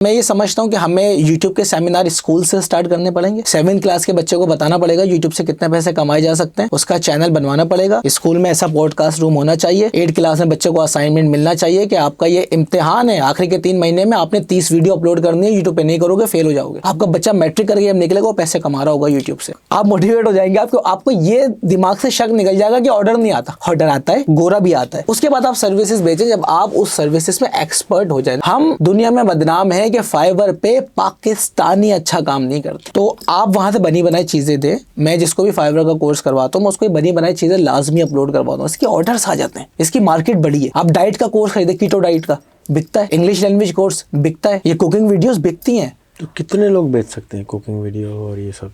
मैं ये समझता हूँ कि हमें YouTube के सेमिनार स्कूल से स्टार्ट करने पड़ेंगे। 7th क्लास के बच्चे को बताना पड़ेगा YouTube से कितने पैसे कमाए जा सकते हैं, उसका चैनल बनवाना पड़ेगा। स्कूल में ऐसा पॉडकास्ट रूम होना चाहिए। 8th क्लास में बच्चे को असाइनमेंट मिलना चाहिए कि आपका ये इम्तिहान है, आखिरी के 3 महीने में आपने 30 वीडियो अपलोड करनी है, यूट्यूब पे नहीं करोगे फेल हो जाओगे। आपका बच्चा मैट्रिक करके जब निकलेगा वो पैसे कमा रहा होगा यूट्यूब से, आप मोटिवेट हो जाएंगे। आपको ये दिमाग से शक निकल जाएगा कि ऑर्डर नहीं आता, ऑर्डर आता है, गोरा भी आता है। उसके बाद आप सर्विसेज बेचें जब आप उस सर्विसेज में एक्सपर्ट हो जाए। हम दुनिया में बदनाम है कि फाइवर पे पाकिस्तानी अच्छा काम नहीं करते, तो आप वहां से बनी बनाई चीजें दें। मैं जिसको भी फाइवर का कोर्स करवाता हूँ मैं उसको बनी बनाई चीजें लाजमी अपलोड करवाता हूँ। इसके ऑर्डर्स आ जाते हैं, इसकी मार्केट बड़ी है। आप डाइट का कोर्स खरीदे, कीटो डाइट का बिकता है, इंग्लिश लैंग्वेज कोर्स बिकता है, ये कुकिंग वीडियोस बिकती हैं। तो कितने लोग बेच सकते हैं कुकिंग वीडियो और ये सब?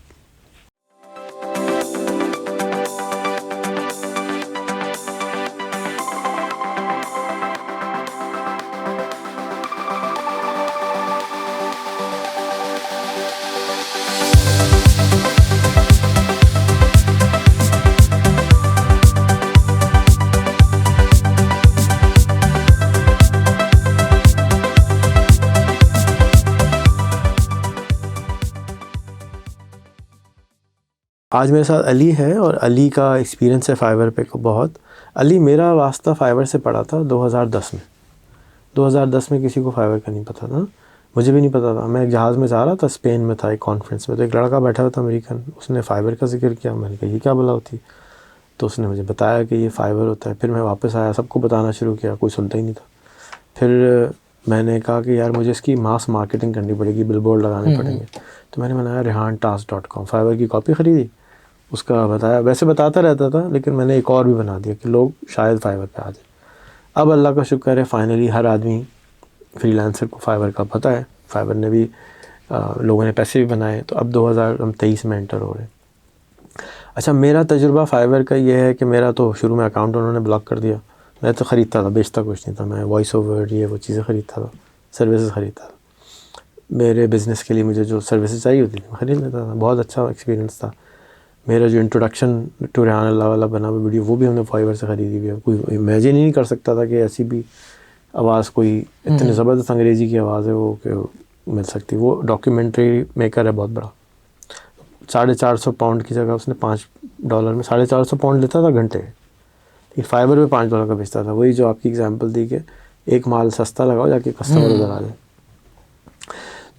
आज मेरे साथ अली है और अली का एक्सपीरियंस है फाइवर पे को बहुत। अली, मेरा वास्ता फाइवर से पड़ा था 2010 में। 2010 में किसी को फाइवर का नहीं पता था, मुझे भी नहीं पता था। मैं एक जहाज़ में जा रहा था, स्पेन में था एक कॉन्फ्रेंस में, तो एक लड़का बैठा हुआ था अमेरिकन, उसने फाइवर का जिक्र किया। मैंने कहा ये क्या भला होती है, तो उसने मुझे बताया कि ये फाइवर होता है। फिर मैं वापस आया, सबको बताना शुरू किया, कोई सुनता ही नहीं था। फिर मैंने कहा कि यार मुझे इसकी मास मार्केटिंग करनी पड़ेगी, बिलबोर्ड लगाने पड़ेंगे। तो मैंने बनाया rehantask.com, फाइवर की कॉपी ख़रीदी, उसका बताया। वैसे बताता रहता था लेकिन मैंने एक और भी बना दिया कि लोग शायद फाइवर पे आ जाए। अब अल्लाह का शुक्र है फाइनली हर आदमी फ्रीलांसर को फाइवर का पता है। फाइवर ने भी लोगों ने पैसे भी बनाए। तो अब 2023 में एंटर हो रहे हैं। अच्छा, मेरा तजुर्बा फाइवर का ये है कि मेरा तो शुरू में अकाउंट उन्होंने ब्लॉक कर दिया। मैं तो ख़रीदता था, बेचता कुछ नहीं था। मैं वॉइस ओवर ये वो चीज़ें ख़रीदता था, सर्विसेज ख़रीदता था। मेरे बिज़नेस के लिए मुझे जो सर्विसेज चाहिए होती थी ख़रीद लेता था। बहुत अच्छा एक्सपीरियंस था। मेरा जो इंट्रोडक्शन टू रेहान अल्लाह वाला बना हुआ वीडियो, वो भी हमने फाइवर से ख़रीदी हुई है। कोई इमेजिन ही नहीं कर सकता था कि ऐसी भी आवाज़, कोई इतनी ज़बरदस्त अंग्रेज़ी की आवाज़ है वो कि मिल सकती। वो डॉक्यूमेंट्री मेकर है बहुत बड़ा। 450 पाउंड की जगह उसने $5 में 450 पाउंड लेता था घंटे। फाइबर पे $5 का बेचता था। वही जो आपकी एग्जांपल दी कि एक माल सस्ता लगाओ जाके कस्टमर उधर आ जाए।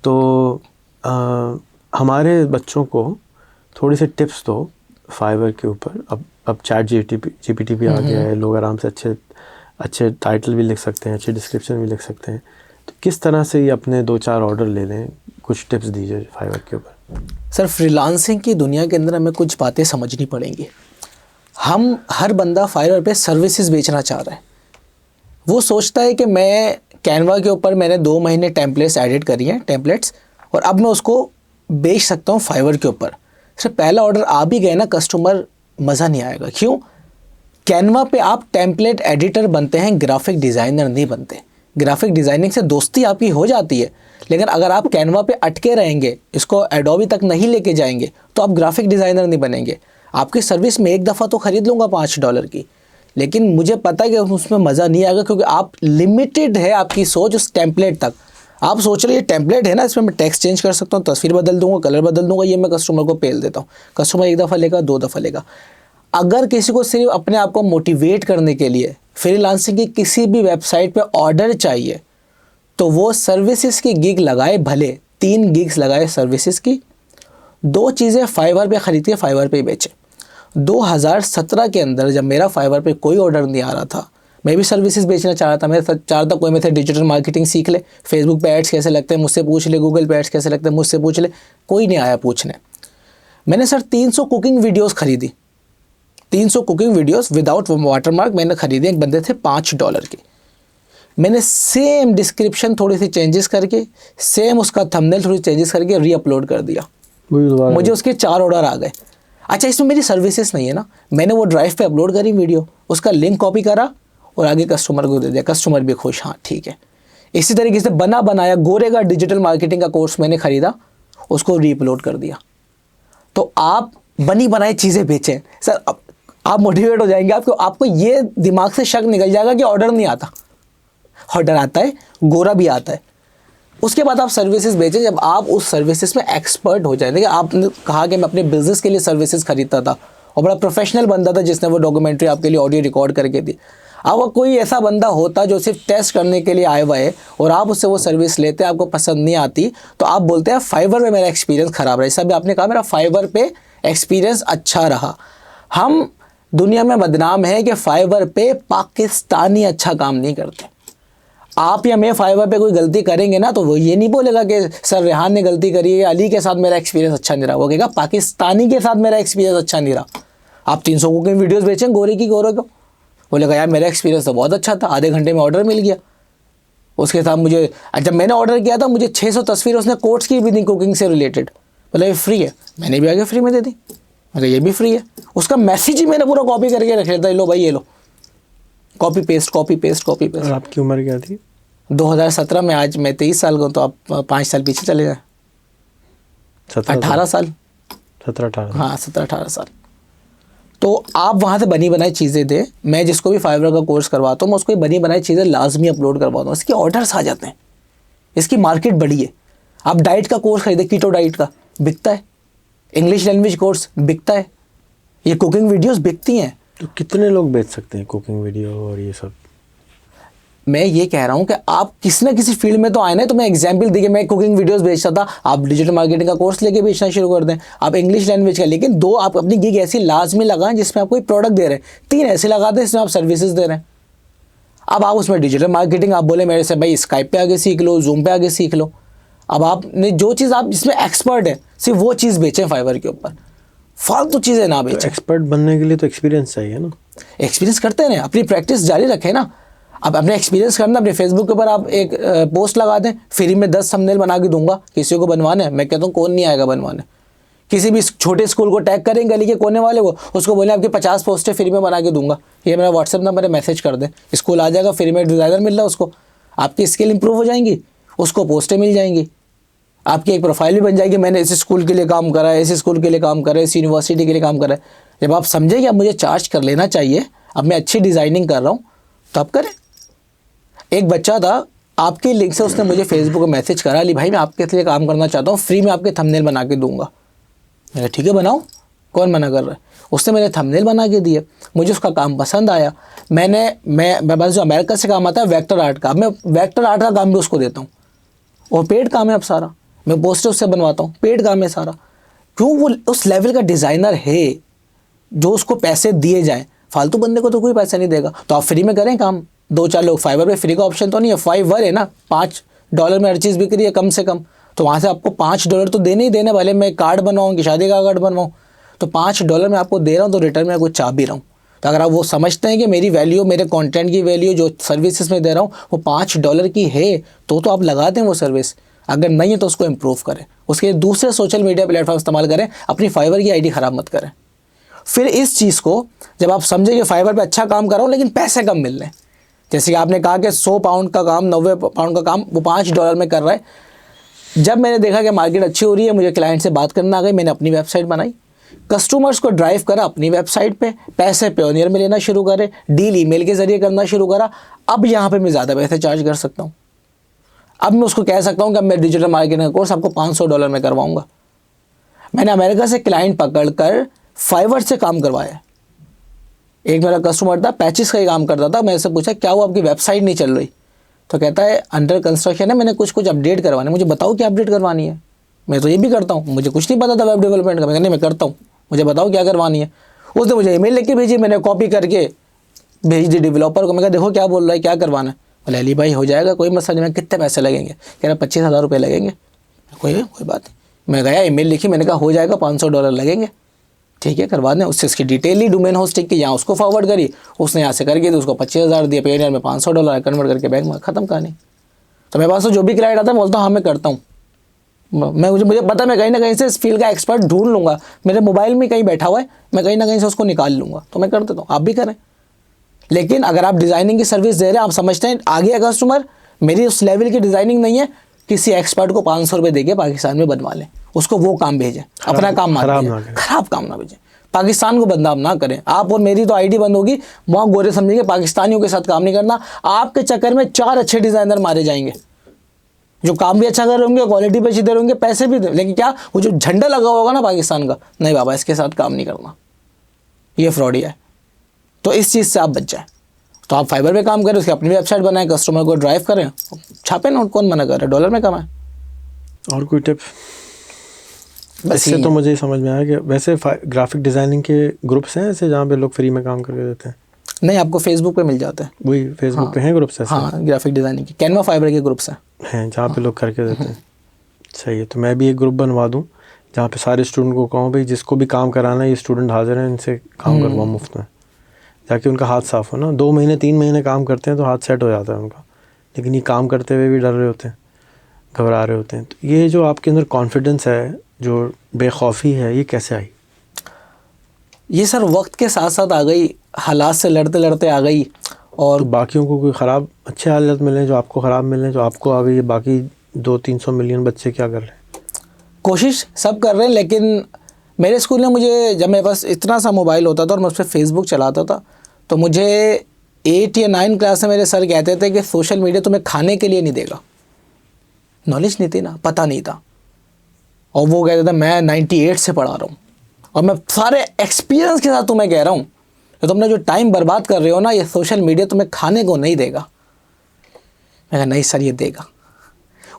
तो हमारे बच्चों को थोड़ी सी टिप्स दो फाइवर के ऊपर। अब चैट जीपीटी भी आ गया है, लोग आराम से अच्छे टाइटल भी लिख सकते हैं, अच्छे डिस्क्रिप्शन भी लिख सकते हैं। तो किस तरह से ये अपने 2-4 ऑर्डर ले लें, कुछ टिप्स दीजिए फाइवर के ऊपर। सर, फ्रीलांसिंग की दुनिया के अंदर हमें कुछ बातें समझनी पड़ेंगी। हर बंदा फाइवर पे सर्विसेज बेचना चाह रहा है। वो सोचता है कि मैं कैनवा के ऊपर मैंने 2 महीने टेम्पलेट्स एडिट करी हैं, टेम्पलेट्स, और अब मैं उसको बेच सकता हूँ फाइवर के ऊपर। सर, पहला ऑर्डर आ भी गए ना, कस्टमर मज़ा नहीं आएगा। क्यों? कैनवा पे आप टेम्पलेट एडिटर बनते हैं, ग्राफिक डिज़ाइनर नहीं बनते। ग्राफिक डिज़ाइनिंग से दोस्ती आपकी हो जाती है, लेकिन अगर आप कैनवा पे अटके रहेंगे, इसको एडोबी तक नहीं लेके जाएंगे, तो आप ग्राफिक डिज़ाइनर नहीं बनेंगे। आपकी सर्विस में एक दफ़ा तो ख़रीद लूँगा $5 की, लेकिन मुझे पता है कि उसमें मज़ा नहीं आएगा, क्योंकि आप लिमिटेड है आपकी सोच उस टेम्पलेट तक। आप सोच रहे ये टेम्पलेट है ना, इसमें मैं टेक्स्ट चेंज कर सकता हूँ, तस्वीर बदल दूंगा, कलर बदल दूंगा, ये मैं कस्टमर को पेल देता हूँ। कस्टमर 1 दफ़ा लेगा, 2 दफ़ा लेगा। अगर किसी को सिर्फ अपने आप को मोटिवेट करने के लिए फ्रीलांसिंग की किसी भी वेबसाइट पे ऑर्डर चाहिए, तो वो सर्विसेज की गिग लगाए, भले 3 गिग्स लगाए सर्विसेज की। 2 चीज़ें फाइवर पे ख़रीद के फाइवर पे ही बेचे। 2017 के अंदर जब मेरा फाइवर पे कोई ऑर्डर नहीं आ रहा था, मैं भी सर्विसेज बेचना चाह रहा था। मैं चाह रहा था कोई मेरे से डिजिटल मार्केटिंग सीख ले, फेसबुक पे एड्स कैसे लगते हैं मुझसे पूछ ले, गूगल पे एड्स कैसे लगते हैं मुझसे पूछ ले। कोई नहीं आया पूछने। मैंने सर 300 कुकिंग वीडियोस खरीदी, 300 कुकिंग वीडियोस विदाउट वाटरमार्क मैंने खरीदे। एक बंदे थे $5 की। मैंने सेम डिस्क्रिप्शन थोड़ी सी चेंजेस करके, सेम उसका थंबनेल थोड़ी चेंजेस करके रीअपलोड कर दिया। मुझे उसके 4 ऑर्डर आ गए। अच्छा, इसमें मेरी सर्विसेज नहीं है ना, मैंने वो ड्राइव पे अपलोड करी वीडियो, उसका लिंक कॉपी करा और आगे कस्टमर को दे दिया। कस्टमर भी खुश, हाँ ठीक है। इसी तरीके से बना बनाया गोरे का डिजिटल मार्केटिंग का कोर्स मैंने ख़रीदा, उसको रीअपलोड कर दिया। तो आप बनी बनाई चीज़ें बेचें सर, आप मोटिवेट हो जाएंगे। आपको ये दिमाग से शक निकल जाएगा कि ऑर्डर नहीं आता। ऑर्डर आता है, गोरा भी आता है। उसके बाद आप सर्विसेज बेचें जब आप उस सर्विसेज में एक्सपर्ट हो जाए। देखिए आपने कहा कि मैं अपने बिजनेस के लिए सर्विसेज खरीदता था और बड़ा प्रोफेशनल बंदा था जिसने वो डॉक्यूमेंट्री आपके लिए ऑडियो रिकॉर्ड करके दी। अब कोई ऐसा बंदा होता जो सिर्फ टेस्ट करने के लिए आया हुआ है और आप उससे वो सर्विस लेते हैं, आपको पसंद नहीं आती, तो आप बोलते हैं फाइवर में मेरा एक्सपीरियंस ख़राब रहा। जैसा भी आपने कहा मेरा फाइवर पे एक्सपीरियंस अच्छा रहा। हम दुनिया में बदनाम है कि फाइवर पे पाकिस्तानी अच्छा काम नहीं करते। आप या मैं फाइवर पे कोई गलती करेंगे ना तो वो ये नहीं बोलेगा कि सर रेहान ने गलती करी है, अली के साथ मेरा एक्सपीरियंस अच्छा नहीं रहा। वो कहेगा पाकिस्तानी के साथ मेरा एक्सपीरियंस अच्छा नहीं रहा। आप 300 की वीडियोस बेचें गोरे को, बोलेगा यार मेरा एक्सपीरियंस तो बहुत अच्छा था, आधे घंटे में ऑर्डर मिल गया। उसके साथ मुझे जब मैंने ऑर्डर किया था मुझे 600 तस्वीरें उसने कोट्स की भी थी कुकिंग से रिलेटेड। बोला ये फ्री है, मैंने भी आगे फ्री में दे दी। अरे ये भी फ्री है। उसका मैसेज ही मैंने पूरा कॉपी करके रख लिया था, लो भाई ये लो, कॉपी पेस्ट। और आपकी उम्र क्या थी? 2017 में, आज मैं 23 साल का हूँ, तो आप 5 साल पीछे चले जाए, 18 साल। 17-18 हाँ 17-18 साल। तो आप वहाँ से बनी बनाई चीज़ें दें। मैं जिसको भी फाइवर का कोर्स करवाता हूँ मैं उसको बनी बनाई चीज़ें लाजमी अपलोड करवाता हूँ। इसके ऑर्डर्स आ जाते हैं, इसकी मार्केट बड़ी है। आप डाइट का कोर्स खरीदें, कीटो डाइट का बिकता है, इंग्लिश लैंग्वेज कोर्स बिकता है, ये कुकिंग वीडियोस बिकती हैं। तो कितने लोग बेच सकते हैं कुकिंग वीडियो और ये सब? मैं ये कह रहा हूँ कि आप किसी ना किसी फील्ड में तो आए ना। तो मैं एग्जांपल दी कि मैं कुकिंग वीडियोस बेचता था, आप डिजिटल मार्केटिंग का कोर्स लेके बेचना शुरू कर दें, आप इंग्लिश लैंग्वेज का। लेकिन 2 आप अपनी गिग ऐसी लाजमी लगाएं जिसमें आप कोई प्रोडक्ट दे रहे हैं, 3 ऐसे लगा दें जिसमें आप सर्विसेज दे रहे हैं। अब आप उसमें डिजिटल मार्केटिंग आप बोले मेरे से भाई स्काइप पे आगे सीख लो, जूम पे आगे सीख लो। अब आपने जो चीज़ आप जिसमें एक्सपर्ट है सिर्फ वो चीज़ बेचें फाइवर के ऊपर, फालतू चीज़ें ना बेचें। एक्सपर्ट बनने के लिए तो एक्सपीरियंस चाहिए ना। एक्सपीरियंस करते रहें, अपनी प्रैक्टिस जारी रखें ना। अब अपने एक्सपीरियंस करना, अपने फेसबुक के ऊपर आप एक पोस्ट लगा दें, फ्री में 10 थंबनेल बना के दूंगा, किसी को बनवाने हैं, मैं कहता हूँ कौन नहीं आएगा बनवाने। किसी भी छोटे स्कूल को टैग करें गली के कोने वाले को, उसको बोले आपकी 50 पोस्टें फ्री में बना के दूंगा, ये मेरा व्हाट्सएप नंबर है, मैसेज कर दें, स्कूल आ जाएगा, फ्री में डिज़ाइनर मिल रहा है उसको, आपकी स्किल इंप्रूव हो जाएंगी, उसको पोस्टें मिल जाएंगी, आपकी एक प्रोफाइल भी बन जाएगी, मैंने इस स्कूल के लिए काम करा है, इस स्कूल के लिए काम करा है, इस यूनिवर्सिटी के लिए काम करा है। जब आप समझें कि अब मुझे चार्ज कर लेना चाहिए, अब मैं अच्छी डिज़ाइनिंग कर रहा हूँ, तो आप करें। एक बच्चा था आपके लिंक से, उसने मुझे फेसबुक पर मैसेज करा, अली भाई मैं आपके लिए काम करना चाहता हूँ, फ्री में आपके थंबनेल बना के दूंगा। मैंने ठीक है बनाओ, कौन मना कर रहा है। उसने मेरे थंबनेल बना के दिए, मुझे उसका काम पसंद आया। मैं बस जो अमेरिका से काम आता है वेक्टर आर्ट का, मैं वेक्टर आर्ट का काम भी उसको देता हूँ और पेड काम है। अब सारा मैं पोस्टर उससे बनवाता हूँ, पेड काम है सारा। क्यों? वो उस लेवल का डिज़ाइनर है जो उसको पैसे दिए जाएँ। फालतू बंदे को तो कोई पैसा नहीं देगा, तो आप फ्री में करें काम। 2-4 लोग, फाइवर पे फ्री का ऑप्शन तो नहीं है, फाइवर है ना, $5 में हर चीज़ बिक रही है कम से कम, तो वहाँ से आपको $5 तो देने ही देने। भले मैं कार्ड बनवाऊँ कि शादी का कार्ड बनवाऊँ, तो $5 मैं आपको दे रहा हूँ, तो रिटर्न में आपको चाह भी रहा हूँ। तो अगर आप वो समझते हैं कि मेरी वैल्यू, मेरे कंटेंट की वैल्यू जो सर्विसेज में दे रहा हूँ वो $5 की है, तो आप लगा दें वो सर्विस। अगर नहीं है तो उसको इम्प्रूव करें, उसके लिए दूसरे सोशल मीडिया प्लेटफॉर्म इस्तेमाल करें, अपनी फाइवर की आईडी ख़राब मत करें। फिर इस चीज़ को जब आप समझें कि फाइवर पे अच्छा काम कर रहा हूँ लेकिन पैसे कम मिल रहे हैं, जैसे कि आपने कहा कि 100 पाउंड का काम, 90 पाउंड का काम वो $5 में कर रहा है। जब मैंने देखा कि मार्केट अच्छी हो रही है, मुझे क्लाइंट से बात करना आ गई, मैंने अपनी वेबसाइट बनाई, कस्टमर्स को ड्राइव करा अपनी वेबसाइट पे, पैसे पेयोनियर में लेना शुरू करे, डील ईमेल के ज़रिए करना शुरू करा। अब यहाँ पे मैं ज़्यादा पैसे चार्ज कर सकता हूँ। अब मैं उसको कह सकता हूँ कि अब मैं डिजिटल मार्केटिंग का कोर्स आपको $500 में करवाऊँगा। मैंने अमेरिका से क्लाइंट पकड़ कर फाइवर से काम करवाया। एक मेरा कस्टमर था, 25 का ही काम करता था। मैं उससे पूछा क्या वो आपकी वेबसाइट नहीं चल रही, तो कहता है अंडर कंस्ट्रक्शन है, मैंने कुछ अपडेट करवाने, मुझे बताओ क्या अपडेट करवानी है। मैं तो ये भी करता हूँ, मुझे कुछ नहीं पता था वेब डेवलपमेंट का। मैं नहीं, मैं करता हूँ, मुझे बताओ क्या करवानी है। उसने मुझे ईमेल लिख के भेजी, मैंने कॉपी करके भेज दी डेवलपर को। मैं कहा देखो क्या बोल रहा है, क्या करवाना है। बोले अली भाई हो जाएगा, कोई मसला नहीं। मैं कितने पैसे लगेंगे? कह रहा 25,000 रुपये लगेंगे। कोई बात नहीं। मैं गया, ईमेल लिखी, मैंने कहा हो जाएगा, $500 लगेंगे, ठीक है करवा दें। उससे उसकी डिटेल ली डोमेन होस्टिंग की, यहाँ उसको फॉरवर्ड करी, उसने यहाँ से करके तो उसको 25,000 दिया, पेयोनियर में $500 कन्वर्ट करके बैंक में, ख़त्म कहानी। तो मेरे पास तो जो भी क्लाइंट आता है बोलता हूँ हाँ मैं करता हूँ। मुझे पता मैं कहीं ना कहीं से इस फील्ड का एक्सपर्ट ढूंढ लूँगा, मेरे मोबाइल में कहीं बैठा हुआ है, मैं कहीं ना कहीं से उसको निकाल लूँगा, तो मैं कर देता हूँ। आप भी करें। लेकिन अगर आप डिज़ाइनिंग की सर्विस दे रहे हैं, आप समझते हैं आ गया कस्टमर, मेरी उस लेवल की डिज़ाइनिंग नहीं है, किसी एक्सपर्ट को $500 दे के पाकिस्तान में बनवा लें, उसको वो काम भेजें, अपना काम खराब काम ना भेजें, पाकिस्तान को बदनाम ना करें। आप और मेरी तो आईडी बंद होगी, वहाँ गोरे समझेंगे पाकिस्तानियों के साथ काम नहीं करना। आपके चक्कर में 4 अच्छे डिज़ाइनर मारे जाएंगे जो काम भी अच्छा कर रहे होंगे, क्वालिटी भी अच्छी दे रहे होंगे, पैसे भी दे, लेकिन क्या वो जो झंडा लगा होगा ना पाकिस्तान का, नहीं बाबा इसके साथ काम नहीं करना, ये फ्रॉडी है। तो इस चीज़ से आप बच जाएं। तो आप फाइबर पे काम करें, उसकी अपनी वेबसाइट बनाएं, कस्टमर को ड्राइव करें, छापे नोट, कौन मना कर रहा है, डॉलर में कमाएं। और कोई टिप? बस इससे तो मुझे समझ में आया कि वैसे ग्राफिक डिज़ाइनिंग के ग्रुप्स हैं ऐसे जहाँ पे लोग फ्री में काम करके देते हैं? नहीं, आपको फेसबुक पे मिल जाते हैं। वही फेसबुक पे हैं ग्रुप्स ऐसे? हाँ, ग्राफिक डिज़ाइनिंग के कैनवा फाइबर के ग्रुप्स हैं जहाँ पे लोग करके देते हैं। सही है, तो मैं भी एक ग्रुप बनवा दूँ जहाँ पे सारे स्टूडेंट को कहूँ भाई जिसको भी काम कराना है, ये स्टूडेंट हाजिर हैं, इनसे काम करवाओ मुफ्त में, ताकि उनका हाथ साफ़ हो ना। 2 महीने 3 महीने काम करते हैं तो हाथ सेट हो जाता है उनका, लेकिन ये काम करते हुए भी डर रहे होते हैं, घबरा रहे होते हैं। तो ये जो आपके अंदर कॉन्फिडेंस है, जो बेखौफी है, ये कैसे आई? ये सर वक्त के साथ साथ आ गई, हालात से लड़ते लड़ते आ गई। और तो बाकियों को कोई ख़राब अच्छे हालत मिले जो आपको ख़राब मिले, जो आपको आ गई है, बाकी 200-300 मिलियन बच्चे क्या कर रहे हैं? कोशिश सब कर रहे हैं, लेकिन मेरे स्कूल में मुझे, जब मेरे पास इतना सा मोबाइल होता था और मैं उस पर फेसबुक चलाता था, तो मुझे 8 या 9 क्लास में मेरे सर कहते थे कि सोशल मीडिया तुम्हें खाने के लिए नहीं देगा। नॉलेज नहीं थी ना, पता नहीं था। और वो कहते थे मैं 98 से पढ़ा रहा हूँ और मैं सारे एक्सपीरियंस के साथ तुम्हें कह रहा हूँ कि तुमने जो टाइम बर्बाद कर रहे हो ना, ये सोशल मीडिया तुम्हें खाने को नहीं देगा। मैं कहा नहीं सर, ये देगा।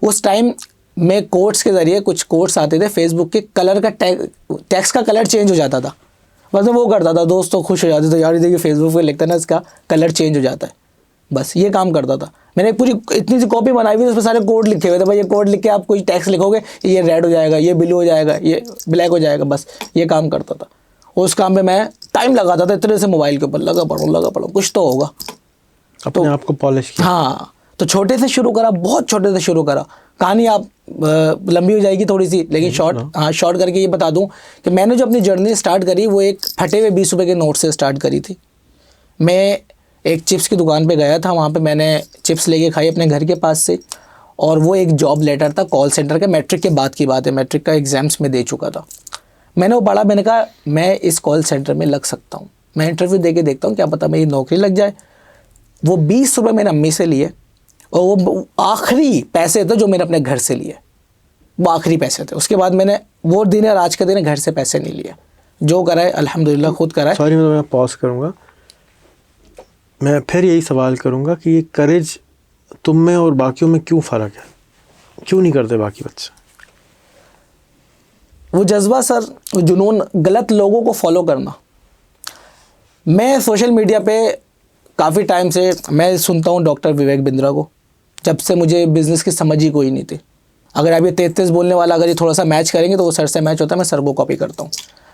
उस टाइम में कोट्स के ज़रिए कुछ कोट्स आते थे, फेसबुक के कलर का टेक्स्ट का कलर चेंज हो जाता था, बस मैं वो करता था, दोस्त तो खुश हो जाते थे, यार ये देखिए फेसबुक पे लिखता है ना, इसका कलर चेंज हो जाता है, बस ये काम करता था। मैंने पूरी इतनी सी कॉपी बनाई हुई, उसमें सारे कोड लिखे हुए थे, भाई ये कोड लिख के आप कोई टेक्स्ट लिखोगे, ये रेड हो जाएगा, ये ब्लू हो जाएगा, ये ब्लैक हो जाएगा, बस ये काम करता था। उस काम में मैं टाइम लगाता था, इतने से मोबाइल के ऊपर लगा पढ़ो कुछ तो होगा, अपने आप को पॉलिश किया। हाँ, तो छोटे से शुरू करा, बहुत छोटे से शुरू करा। कहानी आप लंबी हो जाएगी थोड़ी सी, लेकिन शॉर्ट करके ये बता दूं कि मैंने जो अपनी जर्नी स्टार्ट करी, वो एक फटे हुए 20 रुपये के नोट से स्टार्ट करी थी। मैं एक चिप्स की दुकान पे गया था, वहाँ पे मैंने चिप्स लेके खाई अपने घर के पास से, और वो एक जॉब लेटर था कॉल सेंटर का, मैट्रिक के बाद की बात है, मैट्रिक का एग्ज़ाम्स में दे चुका था। मैंने वो पढ़ा, मैंने कहा मैं इस कॉल सेंटर में लग सकता हूँ, मैं इंटरव्यू दे के देखता हूँ, क्या पता मेरी नौकरी लग जाए। वो 20 रुपये मैंने अम्मी से लिए, और वो आखिरी पैसे थे जो मैंने अपने घर से लिए, वो आखिरी पैसे थे। उसके बाद मैंने वो दिन और आज के दिन घर से पैसे नहीं लिए, जो कराए अल्हम्दुलिल्लाह खुद कराए। सॉरी, मैं पॉज करूँगा, मैं फिर यही सवाल करूँगा कि ये करेज तुम में और बाकियों में क्यों फ़र्क है, क्यों नहीं करते बाकी बच्चे? वो जज्बा सर, वो जुनून, गलत लोगों को फॉलो करना। मैं सोशल मीडिया पे काफ़ी टाइम से मैं सुनता हूँ डॉक्टर विवेक बिंद्रा को, जब से मुझे बिज़नेस की समझ ही कोई नहीं थी। अगर आप ये 33 बोलने वाला अगर ये थोड़ा सा मैच करेंगे तो वो सर से मैच होता है, मैं सर को कॉपी करता हूँ।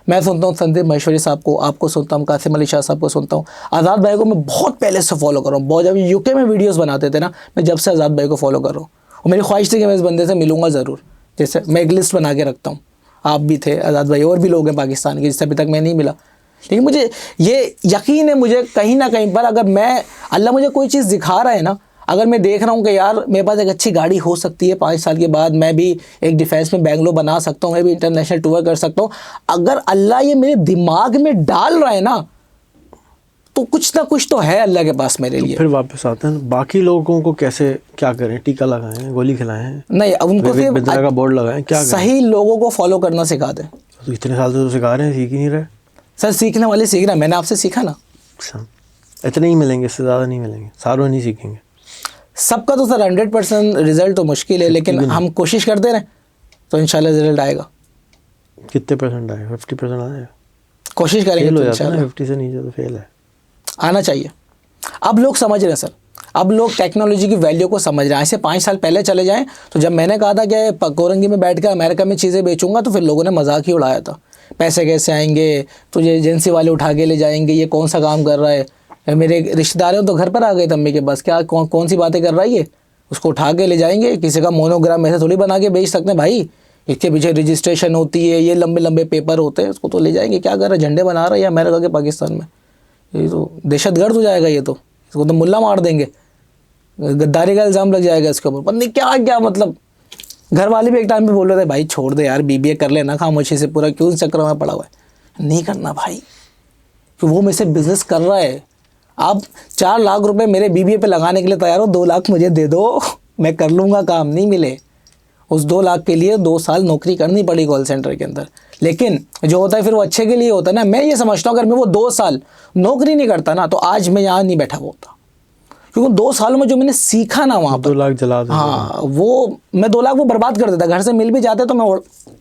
मैं सुनता हूँ संदीप महेश्वरी साहब को, आपको सुनता हूँ, कासिम अली शाह साहब को सुनता हूँ, आज़ाद भाई को मैं बहुत पहले से फॉलो कर रहा हूँ। बहुत, जब यूके में वीडियोज़ बनाते थे ना, मैं जब से आज़ाद भाई को फॉलो कर रहा हूँ, और मेरी ख्वाहिश थी कि मैं इस बंदे से मिलूँगा ज़रूर। जैसे मैं एक लिस्ट बना के रखता हूँ, आप भी थे, आज़ाद भाई, और भी लोग हैं पाकिस्तान के जिससे अभी तक मैं नहीं मिला। लेकिन मुझे ये यकीन है, मुझे कहीं ना कहीं पर अगर मैं, अल्लाह मुझे कोई चीज़ दिखा रहा है ना, अगर मैं देख रहा हूँ कि यार मेरे पास एक अच्छी गाड़ी हो सकती है, 5 साल के बाद मैं भी एक डिफेंस में बेंगलोर बना सकता हूँ, मैं भी इंटरनेशनल टूर कर सकता हूँ, अगर अल्लाह ये मेरे दिमाग में डाल रहा है ना, तो कुछ ना कुछ तो है अल्लाह के पास मेरे लिए। फिर वापस आते हैं, बाकी लोगों को कैसे क्या करें? टीका लगाएं, गोली खिलाएं? नहीं, अब उनको विवेक बिंद्रा का बोर्ड लगाएं, क्या करें? सही लोगों को फॉलो करना सिखा दें। तो इतने साल से तो सिखा रहे हैं, सीख ही नहीं रहे। सर सीखने वाले सीख रहे हैं, मैंने आपसे सीखा ना। अच्छा, इतने ही मिलेंगे, इससे ज़्यादा नहीं मिलेंगे, सारों नहीं सीखेंगे सबका। तो सर 100% रिजल्ट तो मुश्किल है, लेकिन हम कोशिश करते रहें तो इंशाल्लाह रिजल्ट आएगा। कितने परसेंट आएगा? 50% आएगा? कोशिश करेंगे फेल हो तो जाता है ना, इंशाल्लाह 50 से नीचे तो फेल है। आना चाहिए। अब लोग समझ रहे हैं सर, अब लोग टेक्नोलॉजी की वैल्यू को समझ रहे हैं। ऐसे 5 साल पहले चले जाएं तो जब मैंने कहा था कि कोरंगी में बैठ कर अमेरिका में चीज़ें बेचूंगा, तो फिर लोगों ने मजाक ही उड़ाया था, पैसे कैसे आएंगे, तुझे एजेंसी वाले उठा के ले जाएंगे, ये कौन सा काम कर रहा है। मेरे रिश्तेदारों तो घर पर आ गए थे अम्मी के पास, क्या कौन सी बातें कर रहा है ये, उसको उठा के ले जाएंगे। किसी का मोनोग्राम ऐसे थोड़ी बना के बेच सकते हैं भाई, इसके पीछे रजिस्ट्रेशन होती है, ये लंबे लंबे पेपर होते हैं, उसको तो ले जाएंगे। क्या कर रहा है, झंडे बना रहा है अमेरिका के पाकिस्तान में, ये तो दहशतगर्द हो जाएगा, ये तो इसको तो मुल्ला मार देंगे, गद्दारी का इल्ज़ाम लग जाएगा इसके ऊपर, पता नहीं क्या क्या। मतलब घर वाले भी एक टाइम पे बोल रहे थे भाई छोड़ दे यार, बीबीए कर लेना खामोशी से, पूरा क्यों इस चक्कर में पड़ा हुआ है। नहीं करना भाई, कि वो मेरे से बिजनेस कर रहा है। आप 4 लाख रुपए मेरे बीबीए पे लगाने के लिए तैयार हो, 2 लाख मुझे दे दो, मैं कर लूँगा काम, नहीं मिले। उस 2 लाख के लिए 2 साल नौकरी करनी पड़ी कॉल सेंटर के अंदर। लेकिन जो होता है फिर वो अच्छे के लिए होता है ना। मैं ये समझता हूँ अगर मैं वो 2 साल नौकरी नहीं करता ना तो आज मैं यहाँ नहीं बैठा होता, क्योंकि 2 सालों में जो मैंने सीखा ना वहाँ पर 2 लाख जला दो। हाँ, वो मैं 2 लाख वो बर्बाद कर देता। घर से मिल भी जाते तो मैं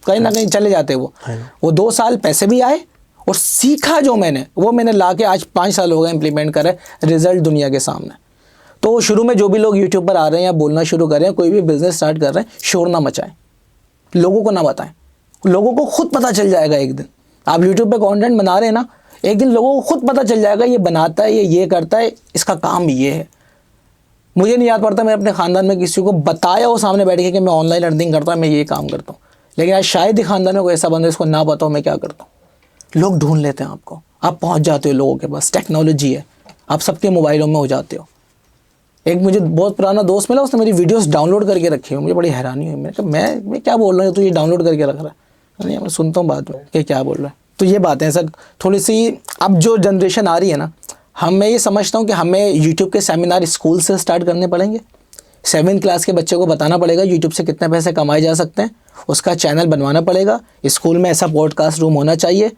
कहीं ना कहीं चले जाते। वो 2 साल पैसे भी आए और सीखा जो मैंने, वो मैंने ला के आज 5 साल हो गए इम्प्लीमेंट करे, रिजल्ट दुनिया के सामने। तो शुरू में जो भी लोग यूट्यूब पर आ रहे हैं या बोलना शुरू कर रहे हैं, कोई भी बिजनेस स्टार्ट कर रहे हैं, शोर ना मचाएं, लोगों को ना बताएं। लोगों को खुद पता चल जाएगा एक दिन। आप यूट्यूब पे कंटेंट बना रहे हैं ना, एक दिन लोगों को खुद पता चल जाएगा ये बनाता है, ये करता है, इसका काम ये है। मुझे नहीं याद पड़ता मैं अपने ख़ानदान में किसी को बताया हो सामने बैठ के कि मैं ऑनलाइन अर्निंग करता हूँ, मैं ये काम करता हूँ। लेकिन आज शायद ही ख़ानदान में कोई ऐसा बंदा इसको ना बताओ मैं क्या करता हूँ। लोग ढूंढ लेते हैं आपको, आप पहुँच जाते हो लोगों के पास। टेक्नोलॉजी है, आप सबके मोबाइलों में हो जाते हो। एक मुझे बहुत पुराना दोस्त मिला, उसने मेरी वीडियोस डाउनलोड करके रखी हुई। मुझे बड़ी हैरानी हुई। मैंने कहा मैं क्या बोल रहा हूँ, तू ये डाउनलोड करके रख रहा है? नहीं, मैं सुनता हूँ बाद में कि क्या बोल रहा है। तो ये बातें सर थोड़ी सी अब जो जनरेशन आ रही है ना, मैं ये समझता हूँ कि हमें यूट्यूब के सेमिनार स्कूल से स्टार्ट करने पड़ेंगे। 7th क्लास के बच्चे को बताना पड़ेगा यूट्यूब से कितने पैसे कमाए जा सकते हैं, उसका चैनल बनवाना पड़ेगा। स्कूल में ऐसा पॉडकास्ट रूम होना चाहिए।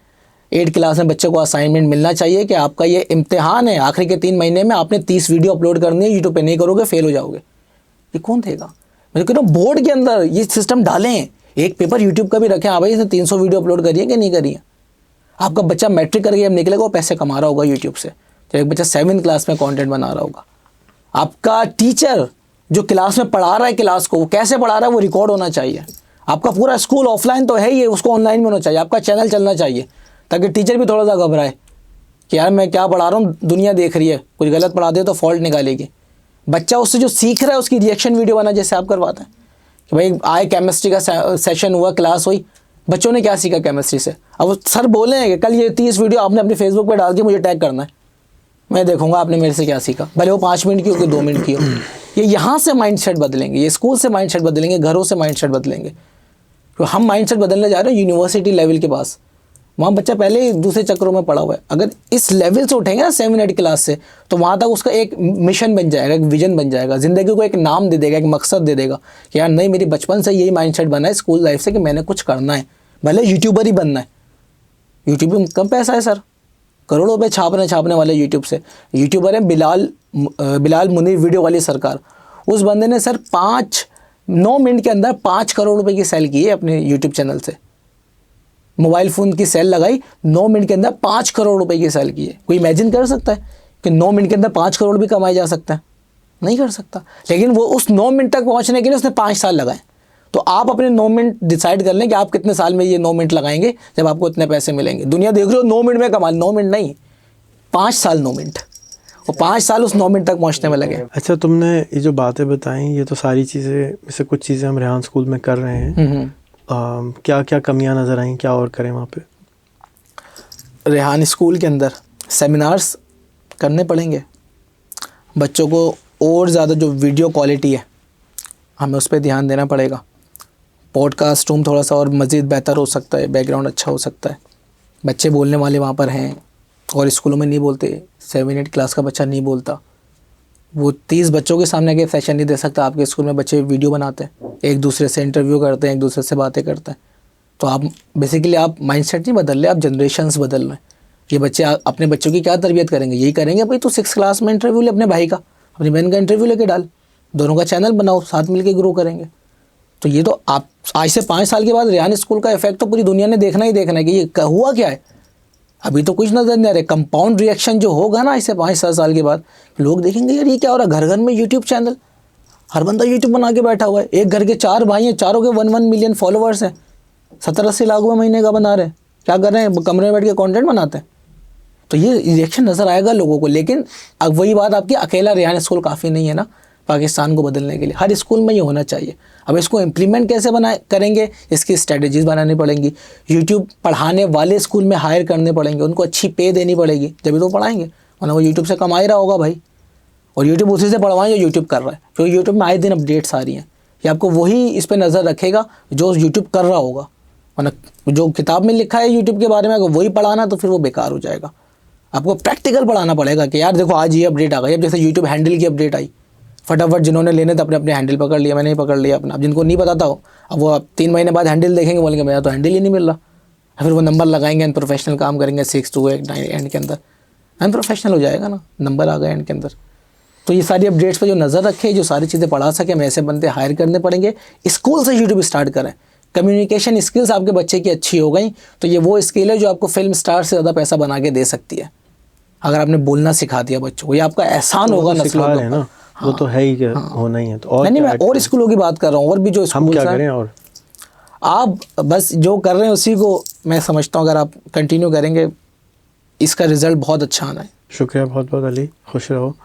8th क्लास में बच्चे को असाइनमेंट मिलना चाहिए कि आपका ये इम्तिहान है, आखिरी के 3 महीने में आपने 30 वीडियो अपलोड करनी है, यूट्यूब पे नहीं करोगे फेल हो जाओगे। ये कौन देगा? मैं कह रहा हूँ बोर्ड के अंदर ये सिस्टम डालें, एक पेपर यूट्यूब का भी रखें। हाँ भाई, इसने 300 वीडियो अपलोड करिए कि नहीं करिए। आपका बच्चा मैट्रिक करके जब निकलेगा वो पैसे कमा रहा होगा यूट्यूब से, जब एक बच्चा 7th क्लास में कॉन्टेंट बना रहा होगा। आपका टीचर जो क्लास में पढ़ा रहा है, क्लास को वो कैसे पढ़ा रहा है वो रिकॉर्ड होना चाहिए। आपका पूरा स्कूल ऑफलाइन तो है ही, उसको ऑनलाइन में होना चाहिए। आपका चैनल चलना चाहिए ताकि टीचर भी थोड़ा सा घबराए कि यार मैं क्या पढ़ा रहा हूँ, दुनिया देख रही है, कुछ गलत पढ़ा दे तो फॉल्ट निकालेगी। बच्चा उससे जो सीख रहा है उसकी रिएक्शन वीडियो बना, जैसे आप करवाते हैं कि भाई आए केमिस्ट्री का सेशन हुआ, क्लास हुई, बच्चों ने क्या सीखा केमिस्ट्री से। अब वो सर बोले हैं कि कल ये 30 वीडियो आपने अपने फेसबुक पर डाल के मुझे टैग करना है, मैं देखूंगा आपने मेरे से क्या सीखा, भले वो 5 मिनट की हो कि 2 मिनट की हो। ये यहाँ से माइंडसेट बदलेंगे, ये स्कूल से माइंडसेट बदलेंगे, घरों से माइंडसेट बदलेंगे। तो हम माइंडसेट बदलने जा रहे हैं यूनिवर्सिटी लेवल के पास, वहाँ बच्चा पहले ही दूसरे चक्रों में पड़ा हुआ है। अगर इस लेवल से उठेंगे ना 7-8 क्लास से, तो वहाँ तक उसका एक मिशन बन जाएगा, एक विजन बन जाएगा, ज़िंदगी को एक नाम दे देगा, एक मकसद दे देगा कि यार नहीं, मेरी बचपन से यही माइंडसेट बना है स्कूल लाइफ से कि मैंने कुछ करना है, भले यूट्यूबर ही बनना है। यूट्यूब में कम पैसा है सर, करोड़ों रुपये छापने वाले यूट्यूब से। यूट्यूबर है बिलाल मुनीर वीडियो वाली सरकार, उस बंदे ने सर 9 मिनट के अंदर 5 करोड़ रुपए की सेल की है अपने यूट्यूब चैनल से। मोबाइल फ़ोन की सेल लगाई, 9 मिनट के अंदर 5 करोड़ रुपए की सेल की है। कोई इमेजिन कर सकता है कि 9 मिनट के अंदर 5 करोड़ भी कमाया जा सकता है? नहीं कर सकता। लेकिन वो उस 9 मिनट तक पहुंचने के लिए उसने 5 साल लगाए। तो आप अपने 9 मिनट डिसाइड कर लें कि आप कितने साल में ये 9 मिनट लगाएंगे जब आपको इतने पैसे मिलेंगे। दुनिया देख रहे हो 9 मिनट में कमा, 9 मिनट नहीं, 5 साल 9 मिनट, और 5 साल उस 9 मिनट तक पहुंचने में लगे। अच्छा, तुमने ये जो बातें बताई, ये तो सारी चीज़ें, इससे कुछ चीज़ें हम रेहान स्कूल में कर रहे हैं। क्या क्या कमियां नज़र आई, क्या और करें वहाँ पे? रेहान स्कूल के अंदर सेमिनार्स करने पड़ेंगे बच्चों को, और ज़्यादा जो वीडियो क्वालिटी है हमें उस पर ध्यान देना पड़ेगा। पॉडकास्ट रूम थोड़ा सा और मज़ीद बेहतर हो सकता है, बैकग्राउंड अच्छा हो सकता है। बच्चे बोलने वाले वहाँ पर हैं और स्कूलों में नहीं बोलते। 7-8 क्लास का बच्चा नहीं बोलता, वो 30 बच्चों के सामने के सेशन नहीं दे सकता। आपके स्कूल में बच्चे वीडियो बनाते हैं, एक दूसरे से इंटरव्यू करते हैं, एक दूसरे से बातें करते हैं। तो आप बेसिकली आप माइंडसेट नहीं बदल रहे, आप जनरेशन्स बदल रहे हैं। ये बच्चे अपने बच्चों की क्या तरबियत करेंगे? यही करेंगे भाई तू 6th क्लास में इंटरव्यू ले अपने भाई का, अपनी बहन का इंटरव्यू लेके डाल, दोनों का चैनल बनाओ, साथ मिल के ग्रो करेंगे। तो ये तो आप आज से 5 साल के बाद रेहान स्कूल का इफेक्ट तो पूरी दुनिया ने देखना ही देखना है कि ये हुआ क्या है। अभी तो कुछ नज़र नहीं आ रहा। कंपाउंड रिएक्शन जो होगा ना इससे 5-7 साल के बाद, लोग देखेंगे यार ये क्या हो रहा है। घर घर में यूट्यूब चैनल, हर बंदा यूट्यूब बना के बैठा हुआ है। एक घर के 4 भाई हैं, चारों के 1-1 मिलियन फॉलोअर्स हैं, 70-80 लाख रुपये महीने का बना रहे हैं। क्या कर रहे हैं? कमरे में बैठ के कंटेंट बनाते हैं। तो ये रिएक्शन नज़र आएगा लोगों को। लेकिन अब वही बात आपकी, अकेला रेहान स्कूल काफ़ी नहीं है ना पाकिस्तान को बदलने के लिए। हर स्कूल में ये होना चाहिए। अब इसको इम्प्लीमेंट कैसे करेंगे, इसकी स्ट्रेटजीज़ बनानी पड़ेंगी। यूट्यूब पढ़ाने वाले स्कूल में हायर करने पड़ेंगे, उनको अच्छी पे देनी पड़ेगी, जब तो पढ़ाएंगे, वरना वो यूट्यूब से कमा ही रहा होगा भाई। और यूट्यूब उसी से पढ़वाएं जो यूट्यूब कर रहा है, क्योंकि यूट्यूब में आए दिन अपडेट्स आ रही हैं। कि आपको वही इस पर नज़र रखेगा जो यूट्यूब कर रहा होगा, वरना जो किताब में लिखा है यूट्यूब के बारे में अगर वही पढ़ाना तो फिर वो बेकार हो जाएगा। आपको प्रैक्टिकल पढ़ाना पड़ेगा कि यार देखो आज ये अपडेट आ गई। अब जैसे यूट्यूब हैंडल की अपडेट आई फटाफट जिन्होंने लेने थे अपने अपने हैंडल पकड़ लिया, मैंने ही पकड़ लिया अपना। अब जिनको नहीं बताता हो, अब वो 3 महीने बाद हैंडल देखेंगे, बोलेंगे मेरा तो हैंडल ही नहीं मिल रहा। फिर वो नंबर लगाएंगे, अनप्रोफेशनल काम करेंगे 6 to 8 9 एंड के अंदर अनप्रोफेशनल हो जाएगा ना, नंबर आ गए एंड के अंदर। तो ये सारी अपडेट्स पे जो नज़र रखे, जो सारी चीज़ें पढ़ा सके, हम ऐसे बंदे हायर करने पड़ेंगे। स्कूल से यूट्यूब स्टार्ट करें। कम्युनिकेशन स्किल्स आपके बच्चे की अच्छी हो गई तो ये वो स्किल है जो आपको फिल्म स्टार से ज़्यादा पैसा बना के दे सकती है। अगर आपने बोलना सिखा दिया बच्चों को, ये आपका एहसान होगा नस्लों के ऊपर। वो तो है ही, होना ही है। तो और नहीं, मैं और स्कूलों की बात कर रहा हूँ, और भी जो हम स्कूल क्या करें, और आप बस जो कर रहे हैं उसी को मैं समझता हूँ अगर आप कंटिन्यू करेंगे इसका रिजल्ट बहुत अच्छा आना है। शुक्रिया बहुत बहुत अली, खुश रहो।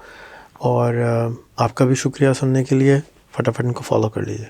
और आपका भी शुक्रिया सुनने के लिए। फटाफट इनको फॉलो कर लीजिए।